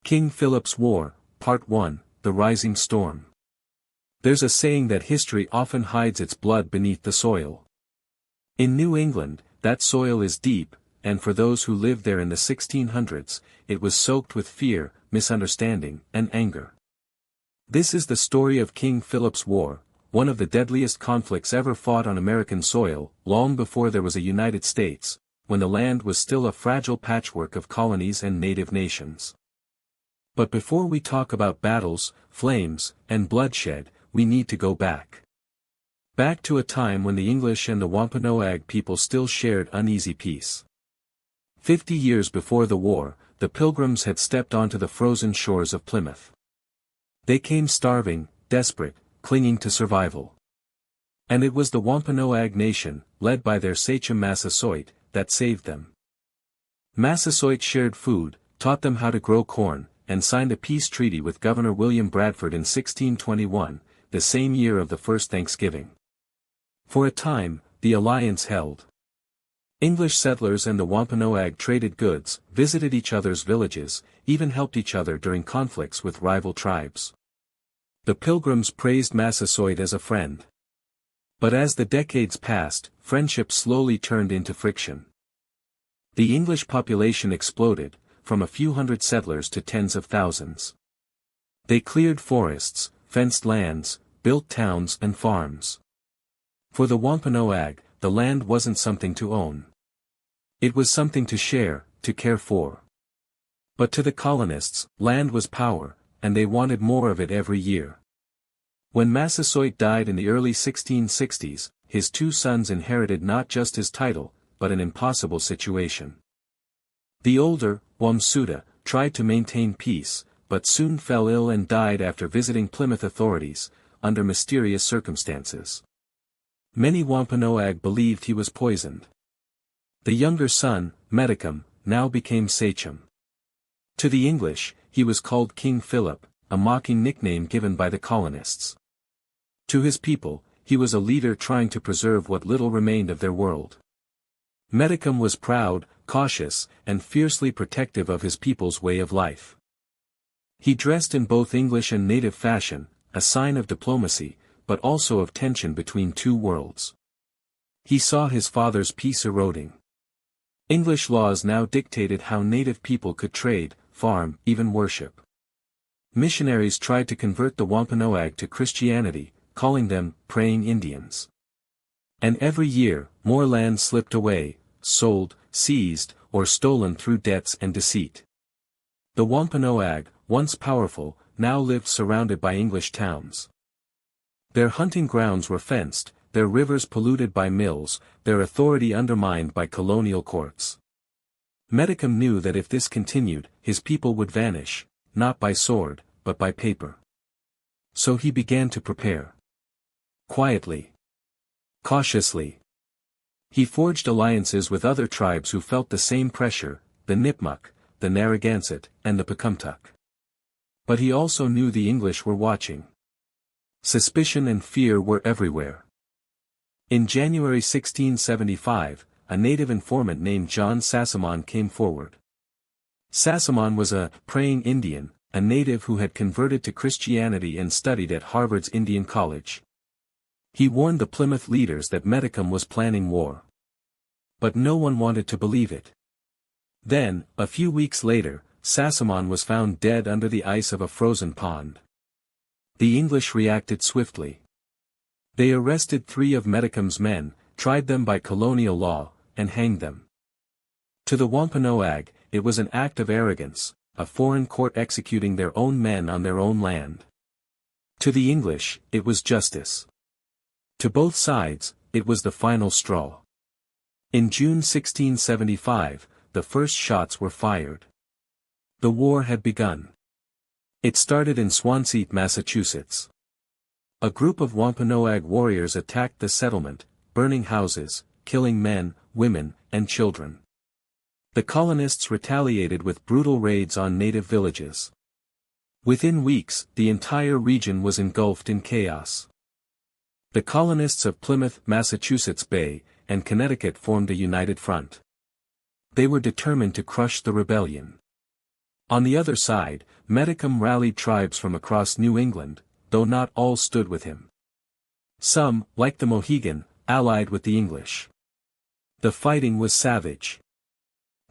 King Philip's War, Part 1, The Rising Storm. There's a saying that history often hides its blood beneath the soil. In New England, that soil is deep, and for those who lived there in the 1600s, it was soaked with fear, misunderstanding, and anger. This is the story of King Philip's War, one of the deadliest conflicts ever fought on American soil, long before there was a United States, when the land was still a fragile patchwork of colonies and native nations. But before we talk about battles, flames, and bloodshed, we need to go back. Back to a time when the English and the Wampanoag people still shared uneasy peace. 50 years before the war, the Pilgrims had stepped onto the frozen shores of Plymouth. They came starving, desperate, clinging to survival. And it was the Wampanoag nation, led by their sachem Massasoit, that saved them. Massasoit shared food, taught them how to grow corn, and signed a peace treaty with Governor William Bradford in 1621, the same year of the first Thanksgiving. For a time, the alliance held. English settlers and the Wampanoag traded goods, visited each other's villages, even helped each other during conflicts with rival tribes. The Pilgrims praised Massasoit as a friend. But as the decades passed, friendship slowly turned into friction. The English population exploded, from a few hundred settlers to tens of thousands. They cleared forests, fenced lands, built towns and farms. For the Wampanoag, the land wasn't something to own. It was something to share, to care for. But to the colonists, land was power, and they wanted more of it every year. When Massasoit died in the early 1660s, his two sons inherited not just his title, but an impossible situation. The older, Wamsuta, tried to maintain peace, but soon fell ill and died after visiting Plymouth authorities, under mysterious circumstances. Many Wampanoag believed he was poisoned. The younger son, Metacom, now became sachem. To the English, he was called King Philip, a mocking nickname given by the colonists. To his people, he was a leader trying to preserve what little remained of their world. Metacom was proud, cautious, and fiercely protective of his people's way of life. He dressed in both English and native fashion, a sign of diplomacy, but also of tension between two worlds. He saw his father's peace eroding. English laws now dictated how native people could trade, farm, even worship. Missionaries tried to convert the Wampanoag to Christianity, calling them praying Indians. And every year, more land slipped away, sold, seized, or stolen through debts and deceit. The Wampanoag, once powerful, now lived surrounded by English towns. Their hunting grounds were fenced, their rivers polluted by mills, their authority undermined by colonial courts. Metacom knew that if this continued, his people would vanish, not by sword, but by paper. So he began to prepare. Quietly. Cautiously. He forged alliances with other tribes who felt the same pressure, the Nipmuc, the Narragansett, and the Pecumtuck. But he also knew the English were watching. Suspicion and fear were everywhere. In January 1675, a native informant named John Sassamon came forward. Sassamon was a praying Indian, a native who had converted to Christianity and studied at Harvard's Indian College. He warned the Plymouth leaders that Metacom was planning war. But no one wanted to believe it. Then, a few weeks later, Sassamon was found dead under the ice of a frozen pond. The English reacted swiftly. They arrested 3 of Metacom's men, tried them by colonial law, and hanged them. To the Wampanoag, it was an act of arrogance, a foreign court executing their own men on their own land. To the English, it was justice. To both sides, it was the final straw. In June 1675, the first shots were fired. The war had begun. It started in Swansea, Massachusetts. A group of Wampanoag warriors attacked the settlement, burning houses, killing men, women, and children. The colonists retaliated with brutal raids on native villages. Within weeks, the entire region was engulfed in chaos. The colonists of Plymouth, Massachusetts Bay, and Connecticut formed a united front. They were determined to crush the rebellion. On the other side, Metacom rallied tribes from across New England, though not all stood with him. Some, like the Mohegan, allied with the English. The fighting was savage.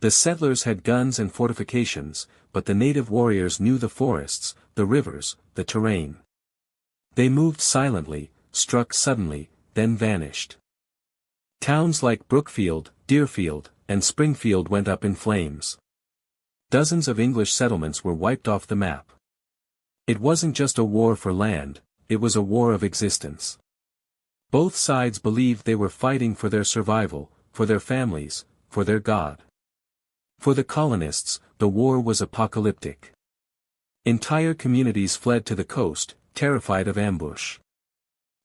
The settlers had guns and fortifications, but the native warriors knew the forests, the rivers, the terrain. They moved silently, struck suddenly, then vanished. Towns like Brookfield, Deerfield, and Springfield went up in flames. Dozens of English settlements were wiped off the map. It wasn't just a war for land, it was a war of existence. Both sides believed they were fighting for their survival, for their families, for their God. For the colonists, the war was apocalyptic. Entire communities fled to the coast, terrified of ambush.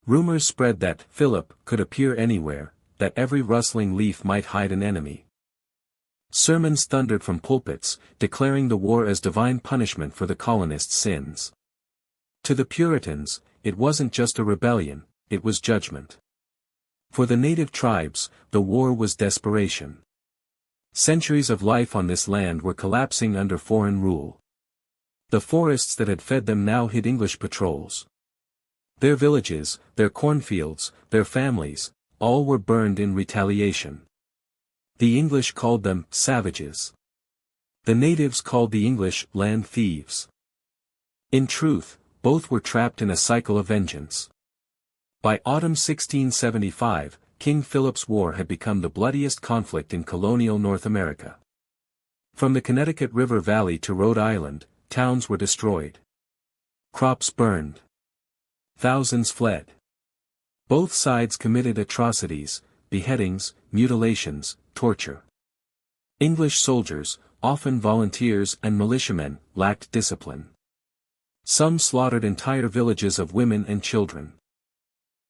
Rumors spread that Philip could appear anywhere, that every rustling leaf might hide an enemy. Sermons thundered from pulpits, declaring the war as divine punishment for the colonists' sins. To the Puritans, it wasn't just a rebellion, it was judgment. For the native tribes, the war was desperation. Centuries of life on this land were collapsing under foreign rule. The forests that had fed them now hid English patrols. Their villages, their cornfields, their families, all were burned in retaliation. The English called them savages. The natives called the English land thieves. In truth, both were trapped in a cycle of vengeance. By autumn 1675, King Philip's War had become the bloodiest conflict in colonial North America. From the Connecticut River Valley to Rhode Island, towns were destroyed. Crops burned. Thousands fled. Both sides committed atrocities, beheadings, mutilations, torture. English soldiers, often volunteers and militiamen, lacked discipline. Some slaughtered entire villages of women and children.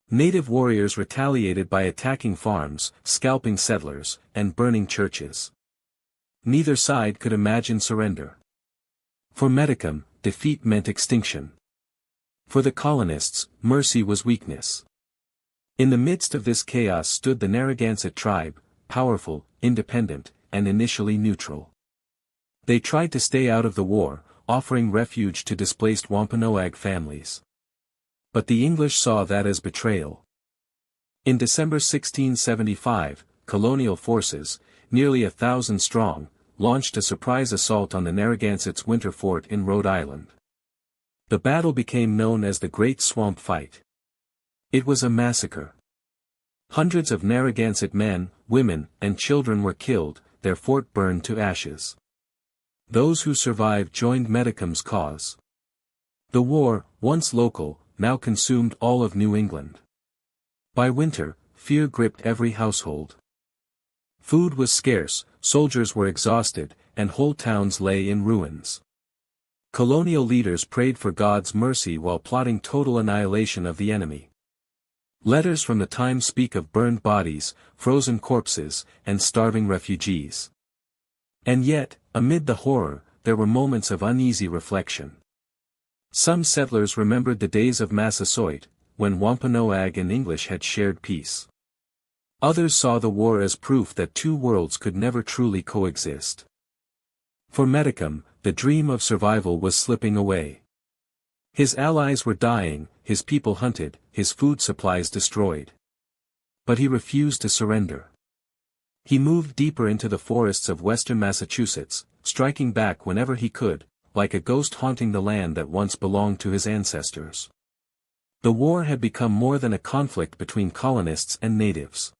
Native warriors retaliated by attacking farms, scalping settlers, and burning churches. Neither side could imagine surrender. For Metacom, defeat meant extinction. For the colonists, mercy was weakness. In the midst of this chaos stood the Narragansett tribe, powerful, independent, and initially neutral. They tried to stay out of the war, offering refuge to displaced Wampanoag families. But the English saw that as betrayal. In December 1675, colonial forces, nearly 1,000 strong, launched a surprise assault on the Narragansett's winter fort in Rhode Island. The battle became known as the Great Swamp Fight. It was a massacre. Hundreds of Narragansett men, women, and children were killed, their fort burned to ashes. Those who survived joined Metacom's cause. The war, once local, now consumed all of New England. By winter, fear gripped every household. Food was scarce, soldiers were exhausted, and whole towns lay in ruins. Colonial leaders prayed for God's mercy while plotting total annihilation of the enemy. Letters from the time speak of burned bodies, frozen corpses, and starving refugees. And yet, amid the horror, there were moments of uneasy reflection. Some settlers remembered the days of Massasoit, when Wampanoag and English had shared peace. Others saw the war as proof that two worlds could never truly coexist. For Metacom, the dream of survival was slipping away. His allies were dying, his people hunted, his food supplies destroyed. But he refused to surrender. He moved deeper into the forests of western Massachusetts, striking back whenever he could, like a ghost haunting the land that once belonged to his ancestors. The war had become more than a conflict between colonists and natives.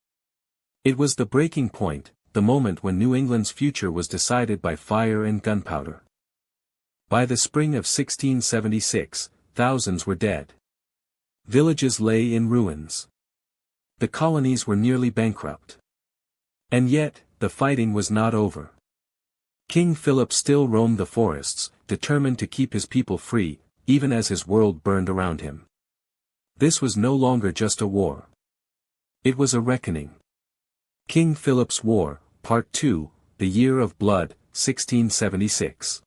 It was the breaking point, the moment when New England's future was decided by fire and gunpowder. By the spring of 1676, thousands were dead. Villages lay in ruins. The colonies were nearly bankrupt. And yet, the fighting was not over. King Philip still roamed the forests, determined to keep his people free, even as his world burned around him. This was no longer just a war. It was a reckoning. King Philip's War, Part 2, The Year of Blood, 1676.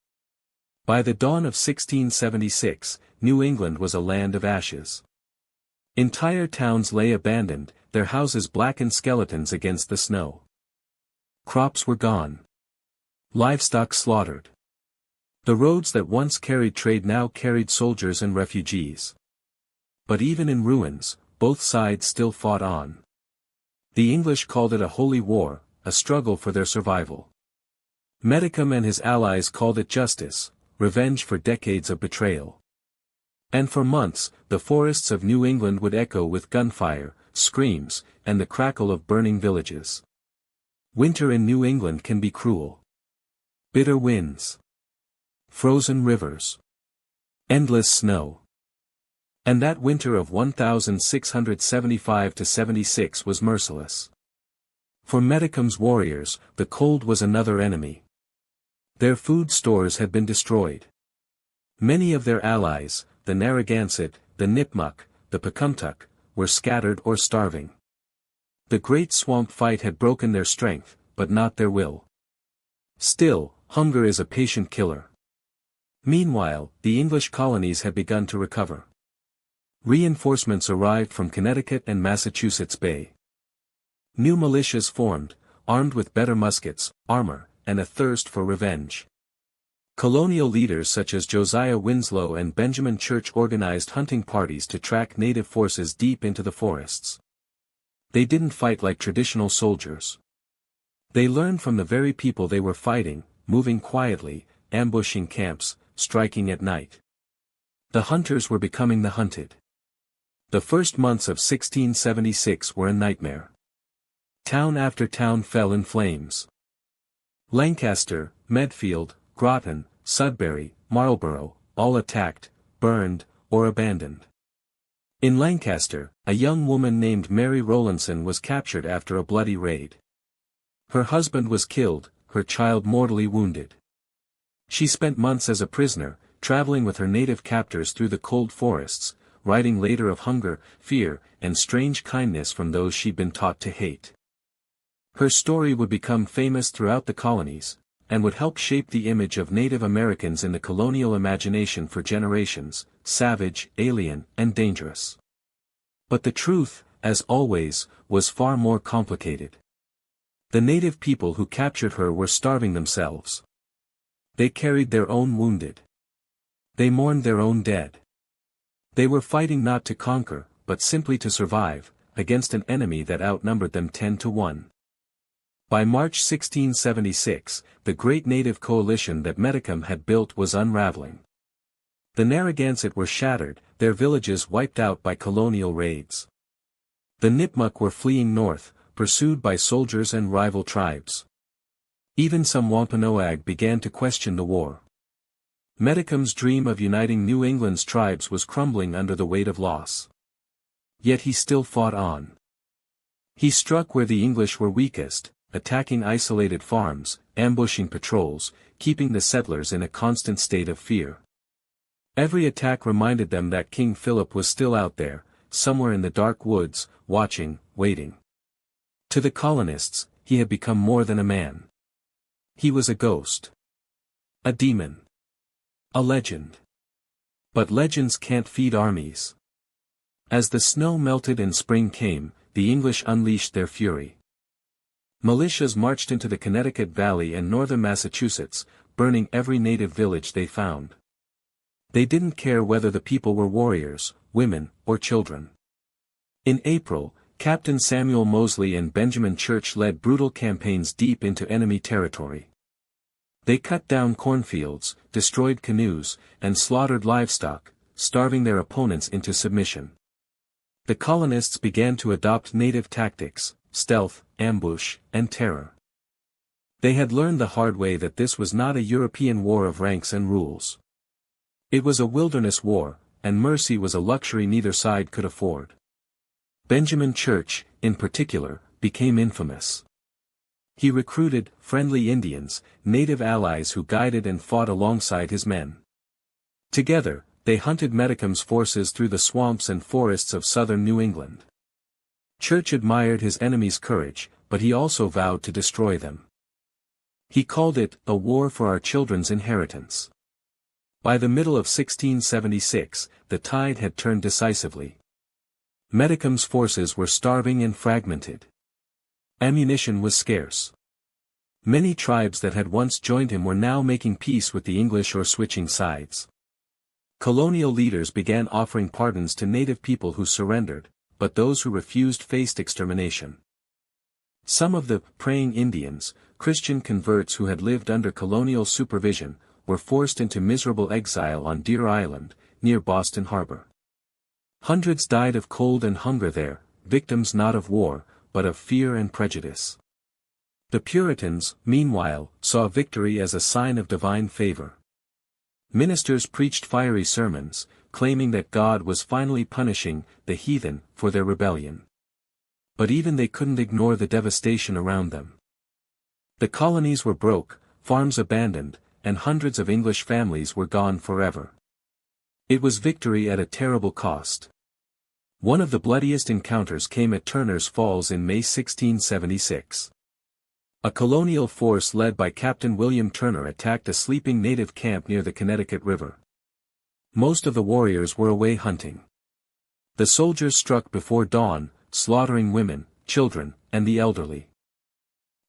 By the dawn of 1676, New England was a land of ashes. Entire towns lay abandoned, their houses blackened skeletons against the snow. Crops were gone. Livestock slaughtered. The roads that once carried trade now carried soldiers and refugees. But even in ruins, both sides still fought on. The English called it a holy war, a struggle for their survival. Metacom and his allies called it justice, revenge for decades of betrayal. And for months, the forests of New England would echo with gunfire, screams, and the crackle of burning villages. Winter in New England can be cruel. Bitter winds. Frozen rivers. Endless snow. And that winter of 1675–76 was merciless. For Metacom's warriors, the cold was another enemy. Their food stores had been destroyed. Many of their allies, the Narragansett, the Nipmuc, the Pecumtuck, were scattered or starving. The great swamp fight had broken their strength, but not their will. Still, hunger is a patient killer. Meanwhile, the English colonies had begun to recover. Reinforcements arrived from Connecticut and Massachusetts Bay. New militias formed, armed with better muskets, armor, and a thirst for revenge. Colonial leaders such as Josiah Winslow and Benjamin Church organized hunting parties to track native forces deep into the forests. They didn't fight like traditional soldiers. They learned from the very people they were fighting, moving quietly, ambushing camps, striking at night. The hunters were becoming the hunted. The first months of 1676 were a nightmare. Town after town fell in flames. Lancaster, Medfield, Groton, Sudbury, Marlborough, all attacked, burned, or abandoned. In Lancaster, a young woman named Mary Rowlandson was captured after a bloody raid. Her husband was killed, her child mortally wounded. She spent months as a prisoner, traveling with her native captors through the cold forests, writing later of hunger, fear, and strange kindness from those she'd been taught to hate. Her story would become famous throughout the colonies, and would help shape the image of Native Americans in the colonial imagination for generations, savage, alien, and dangerous. But the truth, as always, was far more complicated. The native people who captured her were starving themselves. They carried their own wounded. They mourned their own dead. They were fighting not to conquer, but simply to survive, against an enemy that outnumbered them 10-1. By March 1676, the great native coalition that Metacom had built was unraveling. The Narragansett were shattered, their villages wiped out by colonial raids. The Nipmuc were fleeing north, pursued by soldiers and rival tribes. Even some Wampanoag began to question the war. Metacom's dream of uniting New England's tribes was crumbling under the weight of loss. Yet he still fought on. He struck where the English were weakest, attacking isolated farms, ambushing patrols, keeping the settlers in a constant state of fear. Every attack reminded them that King Philip was still out there, somewhere in the dark woods, watching, waiting. To the colonists, he had become more than a man. He was a ghost. A demon. A legend. But legends can't feed armies. As the snow melted and spring came, the English unleashed their fury. Militias marched into the Connecticut Valley and northern Massachusetts, burning every native village they found. They didn't care whether the people were warriors, women, or children. In April, Captain Samuel Mosley and Benjamin Church led brutal campaigns deep into enemy territory. They cut down cornfields, destroyed canoes, and slaughtered livestock, starving their opponents into submission. The colonists began to adopt native tactics, stealth, ambush, and terror. They had learned the hard way that this was not a European war of ranks and rules. It was a wilderness war, and mercy was a luxury neither side could afford. Benjamin Church, in particular, became infamous. He recruited friendly Indians, native allies who guided and fought alongside his men. Together, they hunted Metacom's forces through the swamps and forests of southern New England. Church admired his enemies' courage, but he also vowed to destroy them. He called it a war for our children's inheritance. By the middle of 1676, the tide had turned decisively. Metacom's forces were starving and fragmented. Ammunition was scarce. Many tribes that had once joined him were now making peace with the English or switching sides. Colonial leaders began offering pardons to native people who surrendered, but those who refused faced extermination. Some of the praying Indians, Christian converts who had lived under colonial supervision, were forced into miserable exile on Deer Island, near Boston Harbor. Hundreds died of cold and hunger there, victims not of war, but of fear and prejudice. The Puritans, meanwhile, saw victory as a sign of divine favor. Ministers preached fiery sermons, claiming that God was finally punishing the heathen for their rebellion. But even they couldn't ignore the devastation around them. The colonies were broke, farms abandoned, and hundreds of English families were gone forever. It was victory at a terrible cost. One of the bloodiest encounters came at Turner's Falls in May 1676. A colonial force led by Captain William Turner attacked a sleeping native camp near the Connecticut River. Most of the warriors were away hunting. The soldiers struck before dawn, slaughtering women, children, and the elderly.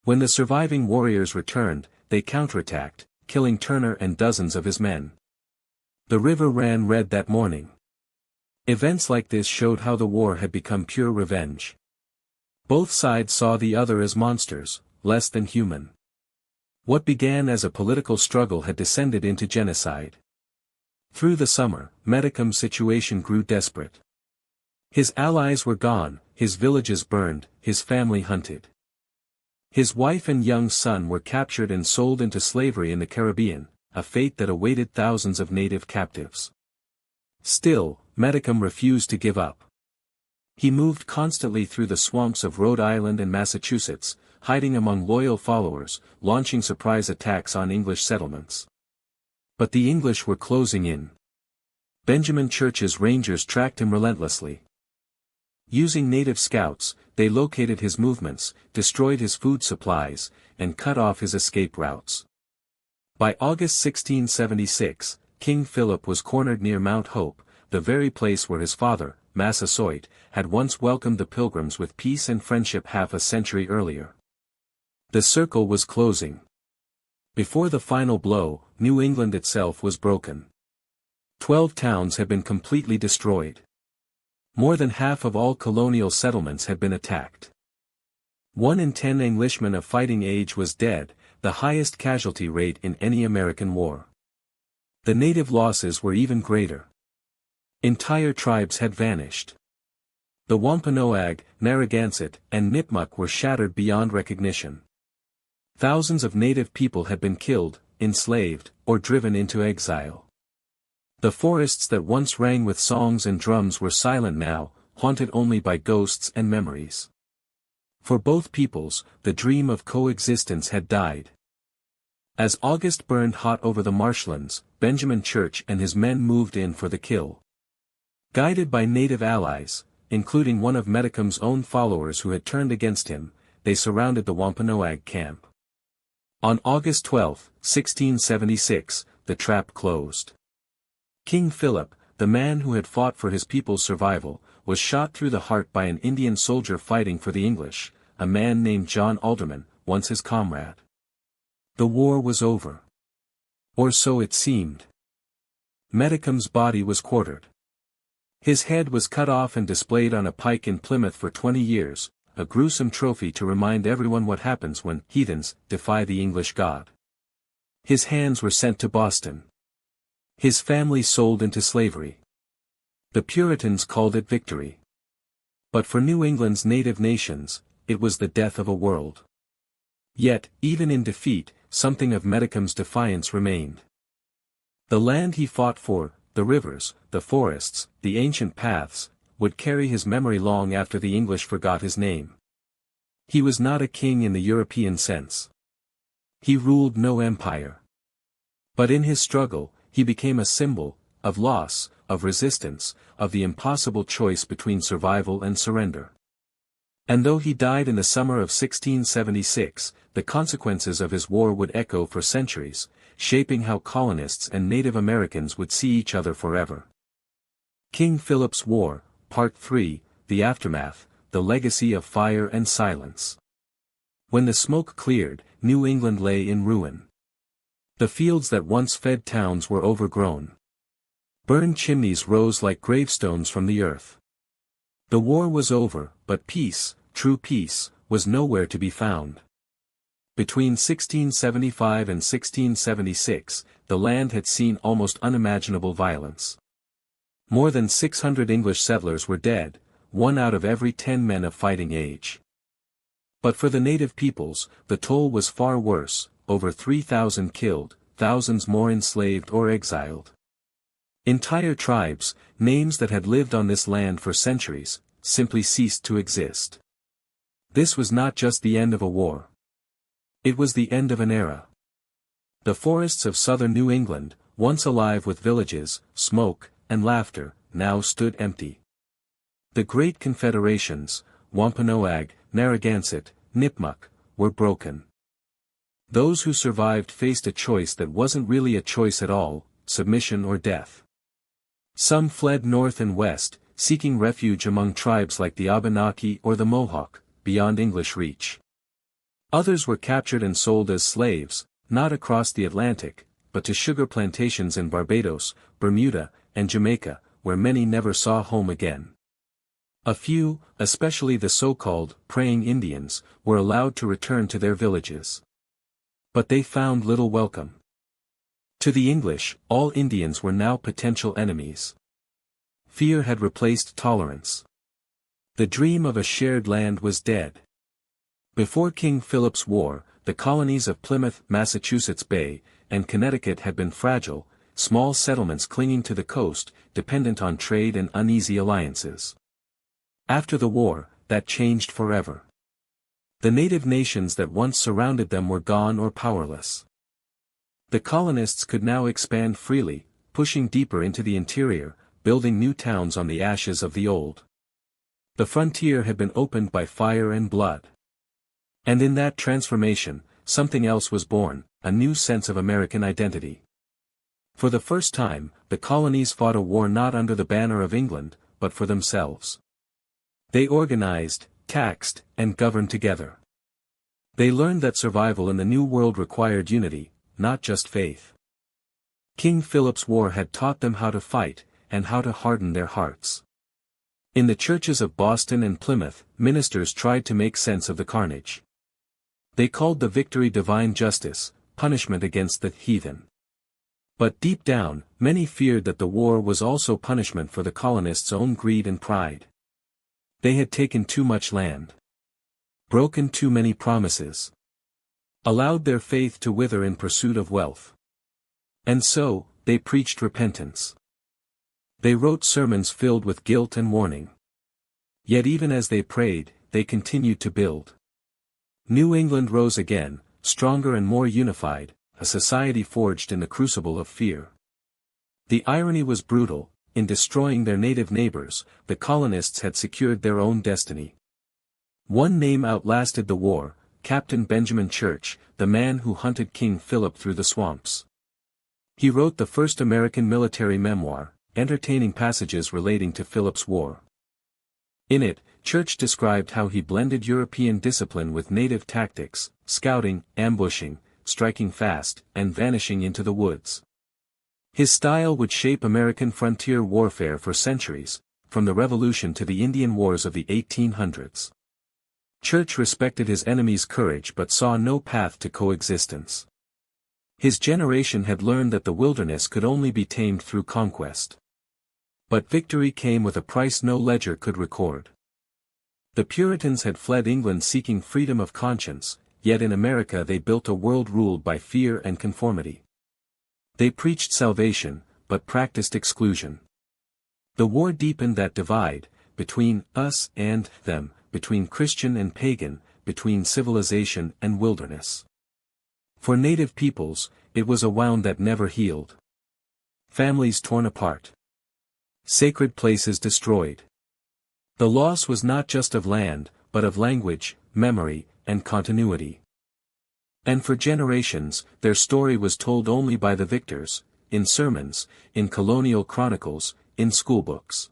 When the surviving warriors returned, they counterattacked, killing Turner and dozens of his men. The river ran red that morning. Events like this showed how the war had become pure revenge. Both sides saw the other as monsters, less than human. What began as a political struggle had descended into genocide. Through the summer, Metacom's situation grew desperate. His allies were gone, his villages burned, his family hunted. His wife and young son were captured and sold into slavery in the Caribbean, a fate that awaited thousands of native captives. Still, Metacom refused to give up. He moved constantly through the swamps of Rhode Island and Massachusetts, hiding among loyal followers, launching surprise attacks on English settlements. But the English were closing in. Benjamin Church's Rangers tracked him relentlessly. Using native scouts, they located his movements, destroyed his food supplies, and cut off his escape routes. By August 1676, King Philip was cornered near Mount Hope, the very place where his father, Massasoit, had once welcomed the Pilgrims with peace and friendship half a century earlier. The circle was closing. Before the final blow, New England itself was broken. 12 towns had been completely destroyed. More than half of all colonial settlements had been attacked. 1 in 10 Englishmen of fighting age was dead, the highest casualty rate in any American war. The native losses were even greater. Entire tribes had vanished. The Wampanoag, Narragansett, and Nipmuc were shattered beyond recognition. Thousands of native people had been killed, enslaved, or driven into exile. The forests that once rang with songs and drums were silent now, haunted only by ghosts and memories. For both peoples, the dream of coexistence had died. As August burned hot over the marshlands, Benjamin Church and his men moved in for the kill. Guided by native allies, including one of Metacom's own followers who had turned against him, they surrounded the Wampanoag camp. On August 12, 1676, the trap closed. King Philip, the man who had fought for his people's survival, was shot through the heart by an Indian soldier fighting for the English, a man named John Alderman, once his comrade. The war was over. Or so it seemed. Metacom's body was quartered. His head was cut off and displayed on a pike in Plymouth for 20 years, a gruesome trophy to remind everyone what happens when heathens defy the English God. His hands were sent to Boston. His family sold into slavery. The Puritans called it victory. But for New England's native nations, it was the death of a world. Yet, even in defeat, something of Metacom's defiance remained. The land he fought for, the rivers, the forests, the ancient paths, would carry his memory long after the English forgot his name. He was not a king in the European sense. He ruled no empire. But in his struggle, he became a symbol, of loss, of resistance, of the impossible choice between survival and surrender. And though he died in the summer of 1676, the consequences of his war would echo for centuries, shaping how colonists and Native Americans would see each other forever. King Philip's War, Part 3, The Aftermath, The Legacy of Fire and Silence. When the smoke cleared, New England lay in ruin. The fields that once fed towns were overgrown. Burned chimneys rose like gravestones from the earth. The war was over, but peace, true peace, was nowhere to be found. Between 1675 and 1676, the land had seen almost unimaginable violence. More than 600 English settlers were dead, 1 out of every 10 men of fighting age. But for the native peoples, the toll was far worse, over 3,000 killed, thousands more enslaved or exiled. Entire tribes, names that had lived on this land for centuries, simply ceased to exist. This was not just the end of a war. It was the end of an era. The forests of southern New England, once alive with villages, smoke, and laughter, now stood empty. The great confederations, Wampanoag, Narragansett, Nipmuc, were broken. Those who survived faced a choice that wasn't really a choice at all, submission or death. Some fled north and west, seeking refuge among tribes like the Abenaki or the Mohawk, beyond English reach. Others were captured and sold as slaves, not across the Atlantic, but to sugar plantations in Barbados, Bermuda, and Jamaica, where many never saw home again. A few, especially the so-called praying Indians, were allowed to return to their villages. But they found little welcome. To the English, all Indians were now potential enemies. Fear had replaced tolerance. The dream of a shared land was dead. Before King Philip's War, the colonies of Plymouth, Massachusetts Bay, and Connecticut had been fragile, small settlements clinging to the coast, dependent on trade and uneasy alliances. After the war, that changed forever. The native nations that once surrounded them were gone or powerless. The colonists could now expand freely, pushing deeper into the interior, building new towns on the ashes of the old. The frontier had been opened by fire and blood. And in that transformation, something else was born, a new sense of American identity. For the first time, the colonies fought a war not under the banner of England, but for themselves. They organized, taxed, and governed together. They learned that survival in the New World required unity, not just faith. King Philip's War had taught them how to fight, and how to harden their hearts. In the churches of Boston and Plymouth, ministers tried to make sense of the carnage. They called the victory divine justice, punishment against the heathen. But deep down, many feared that the war was also punishment for the colonists' own greed and pride. They had taken too much land. Broken too many promises. Allowed their faith to wither in pursuit of wealth. And so, they preached repentance. They wrote sermons filled with guilt and warning. Yet even as they prayed, they continued to build. New England rose again, stronger and more unified, a society forged in the crucible of fear. The irony was brutal. In destroying their native neighbors, the colonists had secured their own destiny. One name outlasted the war, Captain Benjamin Church, the man who hunted King Philip through the swamps. He wrote the first American military memoir, entertaining passages relating to Philip's War. In it, Church described how he blended European discipline with native tactics, scouting, ambushing, striking fast, and vanishing into the woods. His style would shape American frontier warfare for centuries, from the Revolution to the Indian Wars of the 1800s. Church respected his enemies' courage but saw no path to coexistence. His generation had learned that the wilderness could only be tamed through conquest. But victory came with a price no ledger could record. The Puritans had fled England seeking freedom of conscience, yet in America they built a world ruled by fear and conformity. They preached salvation, but practiced exclusion. The war deepened that divide, between us and them, between Christian and pagan, between civilization and wilderness. For native peoples, it was a wound that never healed. Families torn apart. Sacred places destroyed. The loss was not just of land, but of language, memory, and continuity. And for generations, their story was told only by the victors, in sermons, in colonial chronicles, in schoolbooks.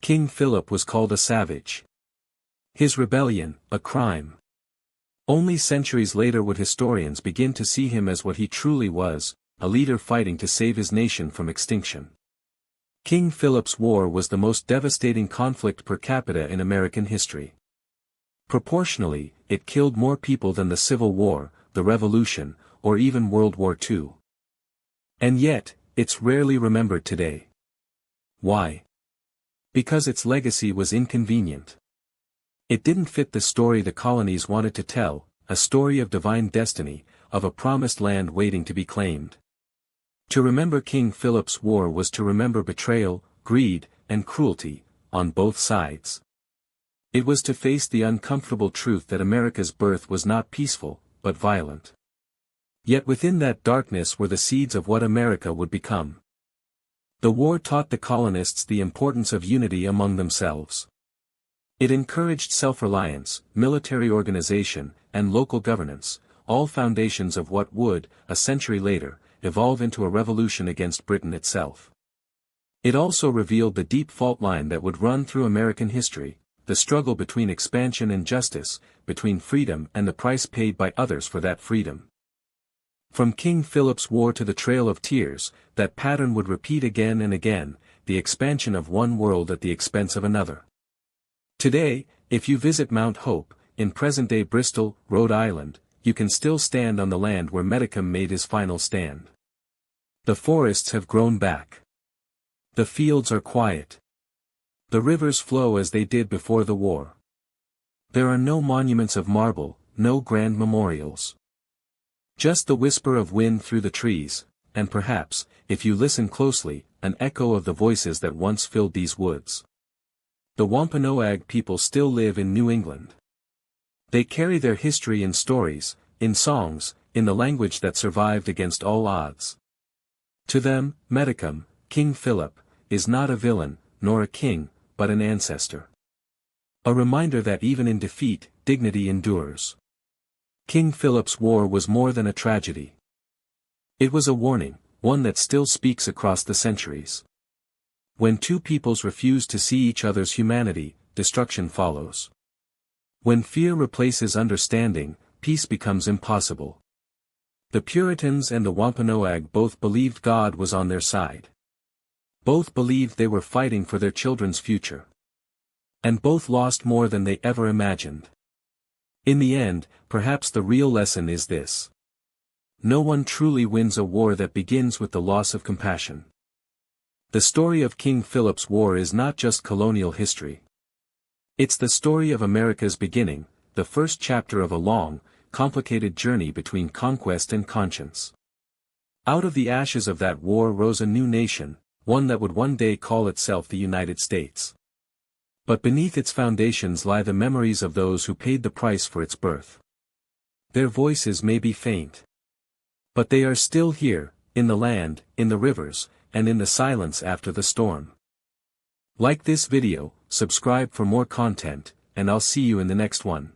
King Philip was called a savage. His rebellion, a crime. Only centuries later would historians begin to see him as what he truly was, a leader fighting to save his nation from extinction. King Philip's War was the most devastating conflict per capita in American history. Proportionally, it killed more people than the Civil War, the Revolution, or even World War II. And yet, it's rarely remembered today. Why? Because its legacy was inconvenient. It didn't fit the story the colonies wanted to tell, a story of divine destiny, of a promised land waiting to be claimed. To remember King Philip's War was to remember betrayal, greed, and cruelty, on both sides. It was to face the uncomfortable truth that America's birth was not peaceful, but violent. Yet within that darkness were the seeds of what America would become. The war taught the colonists the importance of unity among themselves. It encouraged self-reliance, military organization, and local governance, all foundations of what would, a century later, evolve into a revolution against Britain itself. It also revealed the deep fault line that would run through American history, the struggle between expansion and justice, between freedom and the price paid by others for that freedom. From King Philip's War to the Trail of Tears, that pattern would repeat again and again, the expansion of one world at the expense of another. Today, if you visit Mount Hope, in present-day Bristol, Rhode Island, you can still stand on the land where Metacom made his final stand. The forests have grown back. The fields are quiet. The rivers flow as they did before the war. There are no monuments of marble, no grand memorials. Just the whisper of wind through the trees, and perhaps, if you listen closely, an echo of the voices that once filled these woods. The Wampanoag people still live in New England. They carry their history in stories, in songs, in the language that survived against all odds. To them, Metacom, King Philip, is not a villain, nor a king, but an ancestor. A reminder that even in defeat, dignity endures. King Philip's War was more than a tragedy. It was a warning, one that still speaks across the centuries. When two peoples refuse to see each other's humanity, destruction follows. When fear replaces understanding, peace becomes impossible. The Puritans and the Wampanoag both believed God was on their side. Both believed they were fighting for their children's future. And both lost more than they ever imagined. In the end, perhaps the real lesson is this. No one truly wins a war that begins with the loss of compassion. The story of King Philip's War is not just colonial history. It's the story of America's beginning, the first chapter of a long, complicated journey between conquest and conscience. Out of the ashes of that war rose a new nation, one that would one day call itself the United States. But beneath its foundations lie the memories of those who paid the price for its birth. Their voices may be faint. But they are still here, in the land, in the rivers, and in the silence after the storm. Like this video, subscribe for more content, and I'll see you in the next one.